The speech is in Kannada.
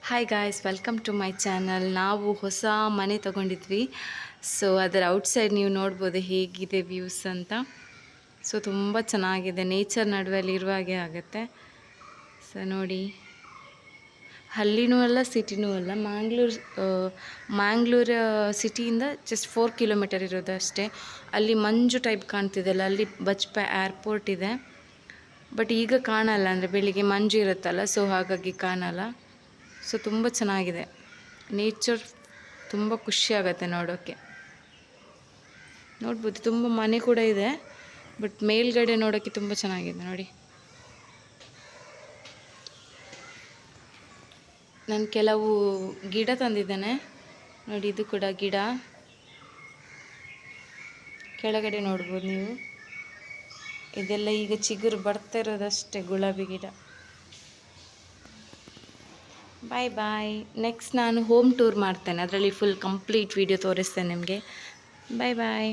Hi guys, welcome to my channel. ನಾವು ಹೊಸ ಮನೆ ತೊಗೊಂಡಿದ್ವಿ. ಸೊ ಅದರ ಔಟ್ಸೈಡ್ ನೀವು ನೋಡ್ಬೋದು ಹೇಗಿದೆ ವ್ಯೂಸ್ ಅಂತ. ಸೊ ತುಂಬ ಚೆನ್ನಾಗಿದೆ, ನೇಚರ್ ನಡುವೆಯಲ್ಲಿ ಇರುವ ಹಾಗೆ ಆಗುತ್ತೆ. ಸೊ ನೋಡಿ, ಹಳ್ಳಿನೂ ಅಲ್ಲ ಸಿಟಿನೂ ಅಲ್ಲ, ಮ್ಯಾಂಗ್ಳೂರು ಸಿಟಿಯಿಂದ ಜಸ್ಟ್ 4 ಕಿಲೋಮೀಟರ್ ಇರೋದು ಅಷ್ಟೇ. ಅಲ್ಲಿ ಮಂಜು ಟೈಪ್ ಕಾಣ್ತಿದೆಯಲ್ಲ, ಅಲ್ಲಿ ಬಜ್ಪೆ ಏರ್ಪೋರ್ಟ್ ಇದೆ. ಬಟ್ ಈಗ ಕಾಣಲ್ಲ, ಅಂದರೆ ಬೆಳಿಗ್ಗೆ ಮಂಜು ಇರುತ್ತಲ್ಲ, ಸೊ ಹಾಗಾಗಿ ಕಾಣಲ್ಲ. ಸೊ ತುಂಬ ಚೆನ್ನಾಗಿದೆ, ನೇಚರ್ ತುಂಬ ಖುಷಿ ಆಗುತ್ತೆ ನೋಡೋಕ್ಕೆ. ನೋಡ್ಬೋದು, ತುಂಬ ಮನೆ ಕೂಡ ಇದೆ, ಬಟ್ ಮೇಲ್ಗಡೆ ನೋಡೋಕ್ಕೆ ತುಂಬ ಚೆನ್ನಾಗಿದೆ ನೋಡಿ. ನಾನು ಕೆಲವು ಗಿಡ ತಂದಿದ್ದೇನೆ ನೋಡಿ, ಇದು ಕೂಡ ಗಿಡ. ಕೆಳಗಡೆ ನೋಡ್ಬೋದು ನೀವು, ಇದೆಲ್ಲ ಈಗ ಚಿಗುರು ಬರ್ತಾ ಇರೋದಷ್ಟೇ, ಗುಲಾಬಿ ಗಿಡ. ಬಾಯ್ ಬಾಯ್. ನೆಕ್ಸ್ಟ್ ನಾನು ಹೋಮ್ ಟೂರ್ ಮಾಡ್ತೇನೆ, ಅದರಲ್ಲಿ ಫುಲ್ ಕಂಪ್ಲೀಟ್ ವಿಡಿಯೋ ತೋರಿಸ್ತೇನೆ ನಿಮಗೆ. ಬಾಯ್ ಬಾಯ್.